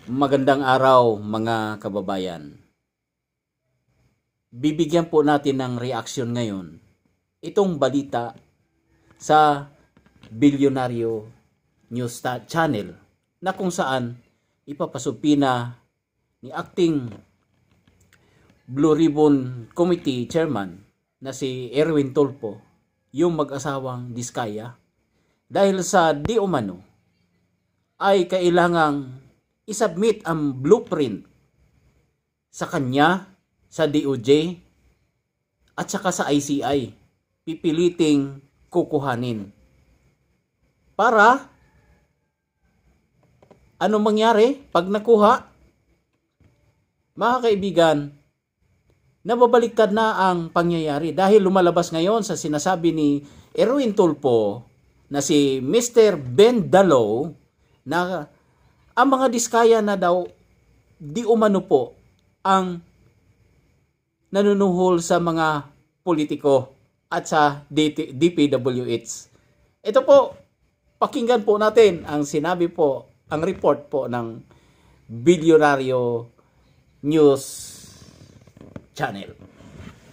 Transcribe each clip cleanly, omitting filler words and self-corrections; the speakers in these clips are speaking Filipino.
Magandang araw mga kababayan. Bibigyan po natin ng reaksyon ngayon itong balita sa Bilyonaryo News Channel na kung saan ipapasupina ni Acting Blue Ribbon Committee Chairman na si Erwin Tulfo yung mag-asawang Diskaya dahil sa di umano ay kailangang isubmit ang blueprint sa kanya, sa DOJ, at saka sa ICI. Pipiliting kukuhanin. Para, ano mangyari pag nakuha? Mga kaibigan, nababaliktad na ang pangyayari dahil lumalabas ngayon sa sinasabi ni Erwin Tulfo na si Mr. Ben Dalo na ang mga Diskaya na daw di umano po ang nanunuhol sa mga politiko at sa DPWH. Ito po, pakinggan po natin ang sinabi po, ang report po ng Bilyonaryo News Channel.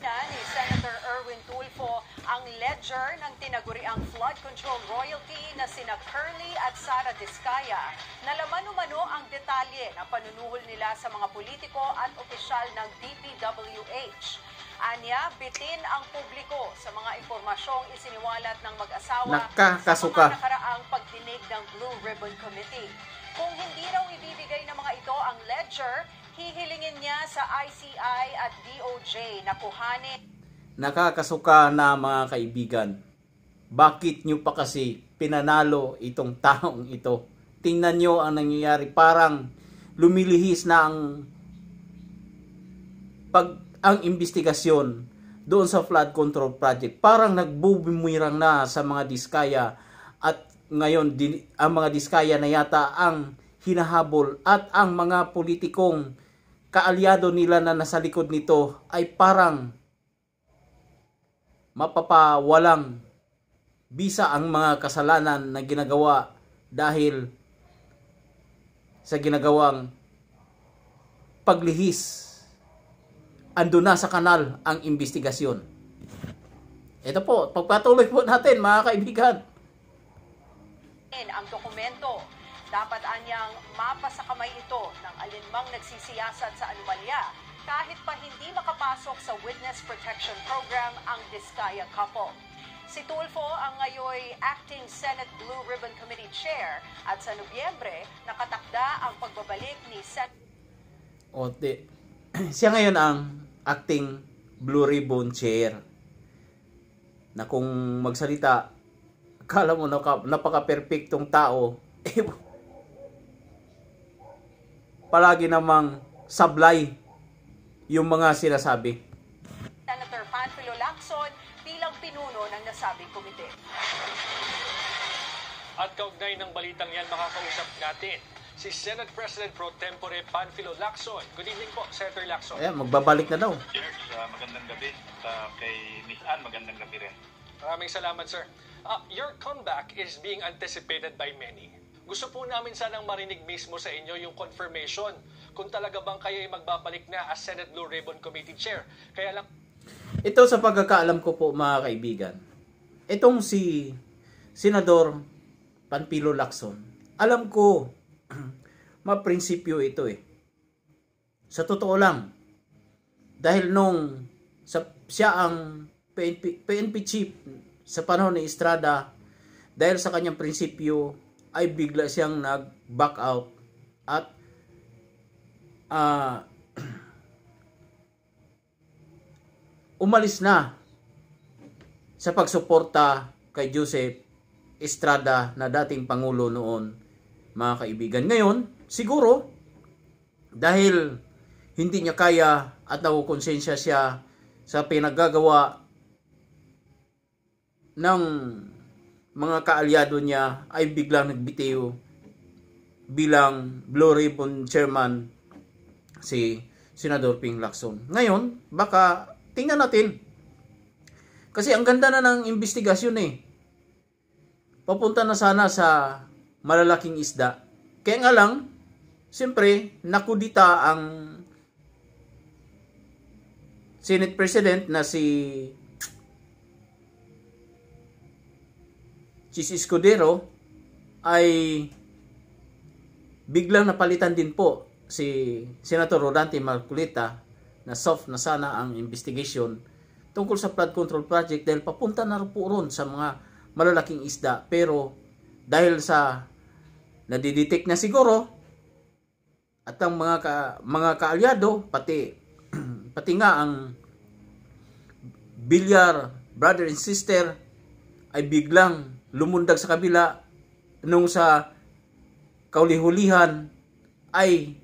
Ni Senator Erwin Tulfo ang ledger ng tinaguriang flood control royalty na sina Curly at Sara Diskaya. Nalaman umano ang detalye ng panunuhol nila sa mga politiko at opisyal ng DPWH. Anya, bitin ang publiko sa mga impormasyong isiniwalat ng mag-asawa sa mga nakaraang pagdinig ng Blue Ribbon Committee. Kung hindi raw ibibigay ng mga ito ang ledger, hihilingin niya sa ICI at DOJ na kuhanin. Nakakasuka na mga kaibigan. Bakit nyo pa kasi pinanalo itong taong ito? Tingnan nyo ang nangyayari. Parang lumilihis na ang investigasyon doon sa flood control project. Parang nagbubumirang na sa mga Diskaya at ngayon ang mga Diskaya na yata ang hinahabol at ang mga politikong kaalyado nila na nasa likod nito ay parang mapapawalang bisa ang mga kasalanan na ginagawa dahil sa ginagawang paglihis. Ando na sa kanal ang investigasyon. Ito po, pagpatuloy po natin mga kaibigan. Ang dokumento, dapat anyang mapasa kamay ito ng alinmang nagsisiyasat sa anomalya kahit pa hindi makapasok sa Witness Protection Program ang Diskaya couple. Si Tulfo ang ngayoy Acting Senate Blue Ribbon Committee Chair at sa Nobyembre nakatakda ang pagbabalik ni siya ngayon ang Acting Blue Ribbon Chair na kung magsalita akala mo napaka-perfectong tao palagi namang sablay yung mga sinasabi. Senator Panfilo Lacson bilang pinuno ng nasabing komite. At kaugnay ng balitang yan, makakausap natin si Senate President Pro Tempore Panfilo Lacson. Good evening po, Senator Lacson. Ayan, magbabalik na daw. Cheers, magandang gabi. Kay Miss Ann, magandang gabi rin. Maraming salamat, sir. Your comeback is being anticipated by many. Gusto po namin sanang marinig mismo sa inyo yung confirmation kung talaga bang kayo ay magbabalik na as Senate Blue Ribbon Committee Chair. Kaya lang... Ito sa pagkakaalam ko po mga kaibigan. Itong si Senador Panfilo Lacson. Alam ko, maprinsipyo ito eh. Sa totoo lang. Dahil nung siya ang PNP chief sa panahon ni Estrada, dahil sa kanyang prinsipyo, ay bigla siyang nag-back out at umalis na sa pagsuporta kay Joseph Estrada na dating Pangulo noon, mga kaibigan. Ngayon, siguro, dahil hindi niya kaya at nakukonsensya siya sa pinaggagawa ng mga kaalyado niya ay biglang nagbitiw bilang Blue Ribbon Chairman si Senador Ping Lacson. Ngayon, baka tingnan natin. Kasi ang ganda na ng investigasyon eh. Papunta na sana sa malalaking isda. Kaya nga lang, siyempre, nakudita ang Senate President na si Chis Escudero ay biglang napalitan din po si Senator Rodante Marcolita na soft na sana ang investigation tungkol sa flood control project dahil papunta na po ron sa mga malalaking isda. Pero dahil sa nadidetect na siguro at ang mga kaalyado pati nga ang Villar brother and sister ay biglang lumundag sa kabila nung sa kaulihulihan ay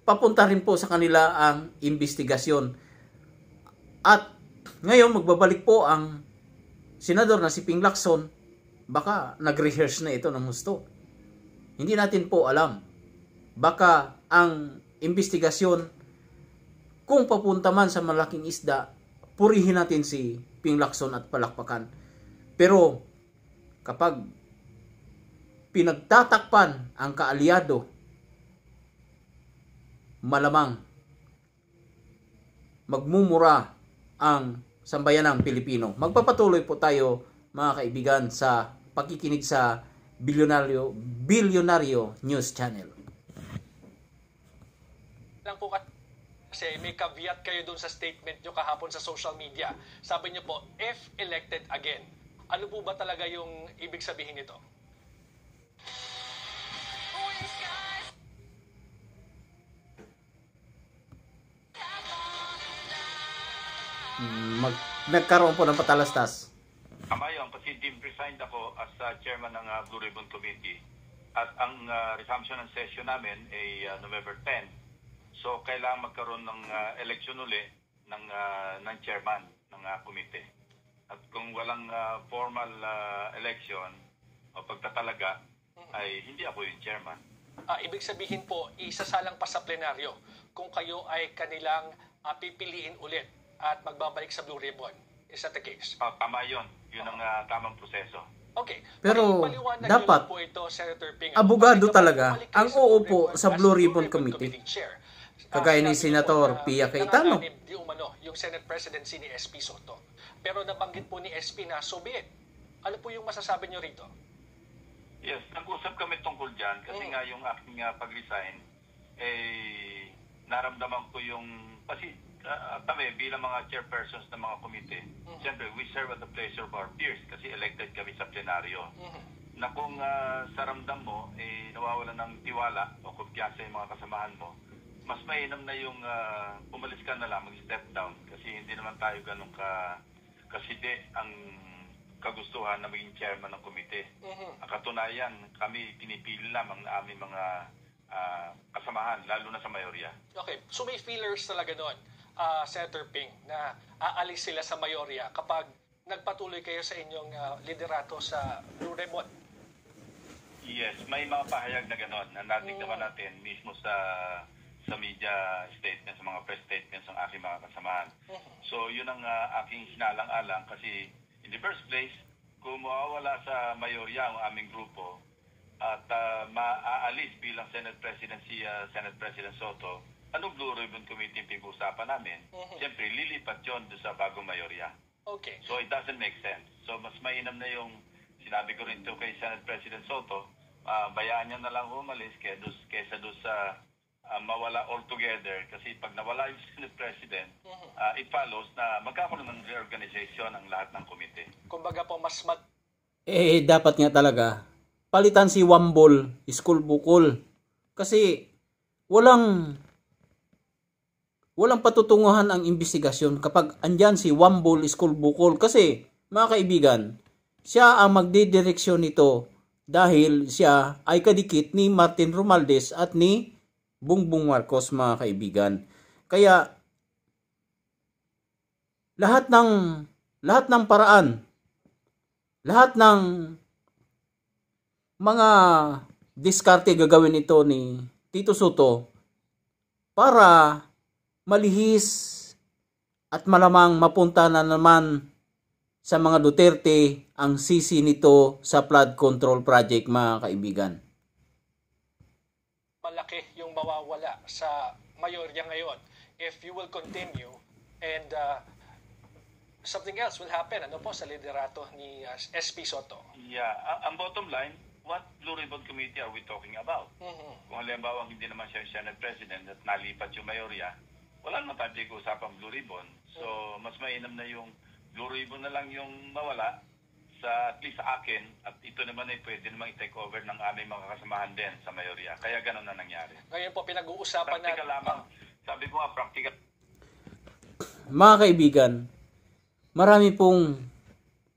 papunta rin po sa kanila ang investigasyon. At ngayon magbabalik po ang senador na si Ping Lacson, baka nag-rehearse na ito ng husto. Hindi natin po alam. Baka ang investigasyon, kung papunta man sa malaking isda, purihin natin si Ping Lacson at palakpakan. Pero kapag pinagtatakpan ang kaalyado, malamang magmumura ang sambayanang Pilipino. Magpapatuloy po tayo mga kaibigan sa pakikinig sa Bilyonaryo News Channel. Lang po kasi may caveat kayo dun sa statement nyo kahapon sa social media. Sabi nyo po, if elected again. Ano po ba talaga yung ibig sabihin nito? Nagkaroon po ng patalastas. Tama yun, kasi resigned ako as chairman ng Blue Ribbon Committee. At ang resumption ng session namin ay November 10. So, kailangan magkaroon ng election uli ng chairman ng committee. At kung walang formal election o pagtatalaga, ay hindi ako yung chairman. Ibig sabihin po, isasalang pa sa plenaryo kung kayo ay kanilang pipiliin ulit at magbabalik sa Blue Ribbon. Is that the case? Tama yun. Yun ang tamang proseso. Okay. Pero dapat po ito, Senator Ping, abogado talaga ang uupo sa Blue Ribbon Committee. Kagaya ni Senator Pia Cayetano. Di umano yung Senate Presidency ni SP Soto. Pero nabanggit po ni SP na so be it. Ano po yung masasabi nyo rito? Yes, nag-usap kami tungkol dyan kasi nga yung aking pag-resign, naramdaman ko yung, kasi kami bilang mga chairpersons ng mga komite, siyempre we serve at the pleasure of our peers kasi elected kami sa plenaryo. Na kung sa ramdam mo, nawawalan ng tiwala o kumpiyansa yung mga kasamahan mo, mas mainam na yung umalis ka na lang, mag-step down kasi hindi naman tayo ganun kaside ang kagustuhan na maging chairman ng komite. Ang katunayan, kami pinipili lamang na aming mga kasamahan, lalo na sa mayorya. Okay, so may feelers talaga doon, Senator Ping, na aalis sila sa mayorya kapag nagpatuloy kayo sa inyong liderato sa Blue Ribbon? Yes, may mga pahayag na gano'n na natignaman natin mismo sa media statements, sa mga press statements ng aking mga kasamahan. So yun ang aking sinalang-alang kasi in the first place, kung mawawala sa mayorya ang aming grupo at maaalis bilang Senate President si Senate President Soto, anong Blue Ribbon Committee pag-uusapan namin? Siyempre, lilipat yun doon sa bagong mayorya. Okay. So it doesn't make sense. So mas mainam na yung sinabi ko rin ito kay Senate President Soto, bayaan niya na lang umalis kaysa doon sa mawala altogether kasi pag nawala yung Senate President, it follows na magkakaroon ng reorganization ang lahat ng komite. Kumbaga po mas dapat nga talaga palitan si Wambol, School Bukol. Kasi walang patutunguhan ang investigasyon kapag andyan si Wambol, School Bukol. Kasi mga kaibigan, siya ang magdidireksyon nito dahil siya ay kadikit ni Martin Romualdez at ni Bongbong Marcos, mga kaibigan. Kaya lahat ng paraan, lahat ng mga diskarte gagawin ito ni Tito Soto para malihis at malamang mapunta na naman sa mga Duterte ang sisi nito sa flood control project, mga kaibigan. malaki yung mawawala sa mayorya ngayon if you will continue and something else will happen sa liderato ni SP Soto. Yeah, ang bottom line, what Blue Ribbon Committee are we talking about? Kung halimbawa hindi naman siya Senate President at nalipat yung mayorya, wala naman tayo usapang Blue Ribbon. So, mas mainam na yung Blue Ribbon na lang yung mawala at least sa akin, at ito naman ay pwede namang i-take over ng aming mga kasamahan din sa mayorya. Kaya ganun na nangyari. Ngayon po pinag-uusapan practical lamang. Sabi ko nga, practical. Mga kaibigan, marami pong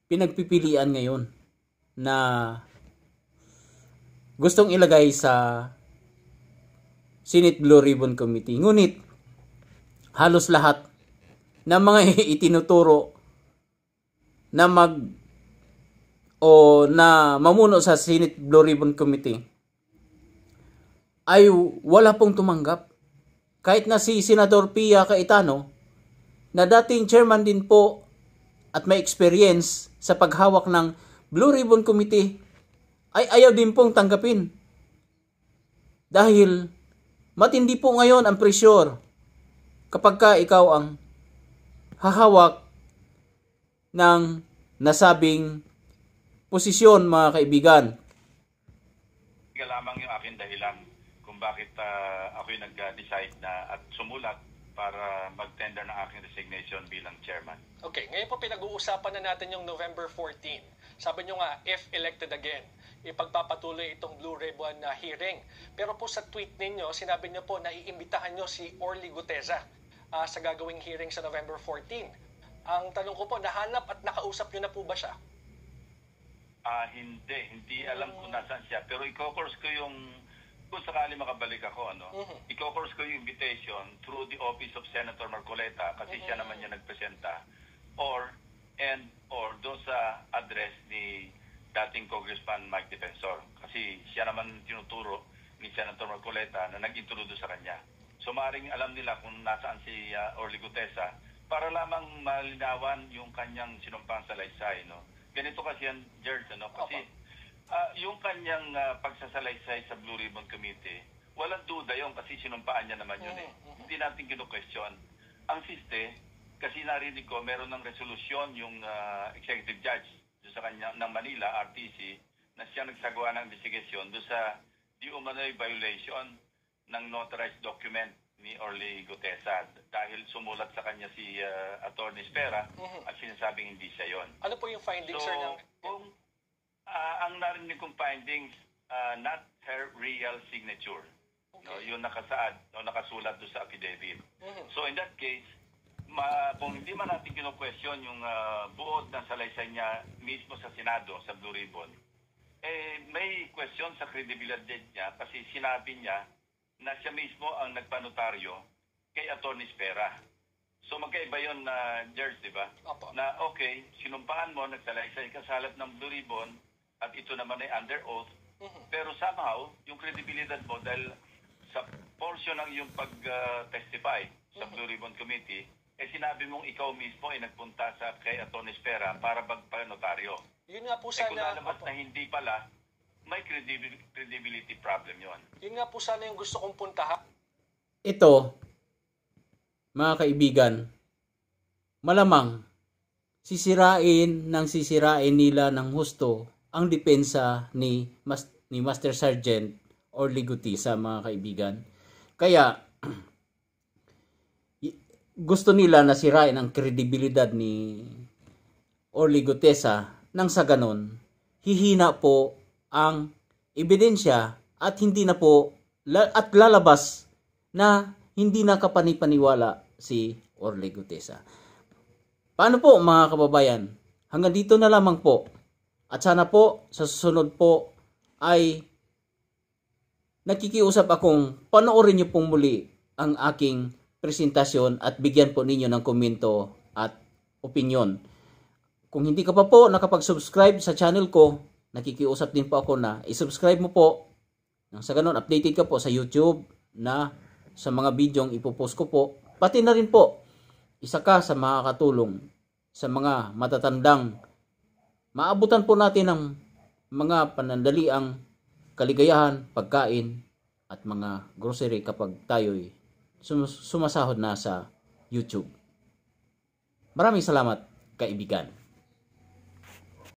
pinagpipilian ngayon na gustong ilagay sa Senate Blue Ribbon Committee. Ngunit, halos lahat ng mga itinuturo na na mamuno sa Senate Blue Ribbon Committee ay wala pong tumanggap. Kahit na si Senador Pia Cayetano, na dating chairman din po at may experience sa paghawak ng Blue Ribbon Committee, ay ayaw din pong tanggapin. Dahil matindi po ngayon ang pressure kapag ka ikaw ang hahawak ng nasabing posisyon, mga kaibigan. Ika lamang yung aking dahilan kung bakit ako'y nag-decide na at sumulat para mag-tender ng aking resignation bilang chairman. Okay, ngayon po pinag-uusapan na natin yung November 14. Sabi nyo nga, if elected again, ipagpapatuloy itong Blue Ribbon na hearing. Pero po sa tweet ninyo, sinabi nyo po na iimbitahan nyo si Orly Guteza sa gagawing hearing sa November 14. Ang tanong ko po, nahanap at nakausap nyo na po ba siya? Hindi alam kung nasaan siya. Pero i-course ko yung, kung sakali makabalik ako, i-course ko yung invitation through the office of Senator Marcoleta kasi siya naman niya nagpresenta. Or doon sa address ni dating Congressman Mike Defensor. Kasi siya naman tinuturo ni Senator Marcoleta na nag-introduce sa kanya. So maaaring alam nila kung nasaan si Orly Guteza para lamang malinawan yung kanyang sinumpang salaysay, no? Ganito kasi yan, George, kasi yung kanyang pagsasalaysay sa Blue Ribbon Committee, walang duda yun kasi sinumpaan niya naman yun. Hindi natin kinu-question. Ang siste, kasi narinig ko, meron ng resolusyon yung executive judge sa kanya ng Manila, RTC, na siya nagsagawa ng investigation doon sa di umano'y violation ng notarized document ni Orly Guteza dahil sumulat sa kanya si Attorney Espera at sinasabing hindi siya yon. Ano po yung findings, so, sir? Kung ang narinig kong findings, not her real signature. Okay. No, yung nakasaad o nakasulat doon sa affidavit. So in that case, kung hindi man natin kino-question yung buod ng salaysay niya mismo sa Senado, sa Blue Ribbon, may question sa credibility niya kasi sinabi niya na siya mismo ang nagpanotaryo kay Attorney Espera. So magkaiba yun na George, di ba? Na okay, sinumpaan mo, nagsalaysay ka sa halap ng Blue Ribbon at ito naman ay under oath. Pero somehow, yung credibility mo dahil sa portion ng yung pag-testify sa Blue Ribbon Committee, sinabi mong ikaw mismo ay nagpunta kay Attorney Espera para magpanotaryo. Yun nga po sana. Kung lalabas na hindi pala, may credibility problem yon. Yun nga po sana yung gusto kong puntahan. Ito, mga kaibigan, malamang sisirain nila ng husto ang depensa ni Master Sergeant Orly Guteza, mga kaibigan. Kaya gusto nila na sirain ang kredibilidad ni Orly Guteza nang sa ganon hihina po ang ebidensya at hindi na po at lalabas na hindi na kapanipaniwala si Orly Guteza. Paano po, mga kababayan? Hanggang dito na lamang po. At sana po sa susunod po ay nakikiusap akong panoorin niyo pong muli ang aking presentasyon at bigyan po ninyo ng komento at opinion. Kung hindi ka pa po nakapag-subscribe sa channel ko, nakikiusap din po ako na i-subscribe mo po. Nang sa ganun, updated ka po sa YouTube na sa mga bidyong ipopost ko po. Pati na rin po, isa ka sa makakatulong sa mga matatandang maabutan po natin ng mga panandaliang kaligayahan, pagkain at mga grocery kapag tayo'y sumasahod na sa YouTube. Maraming salamat, kaibigan.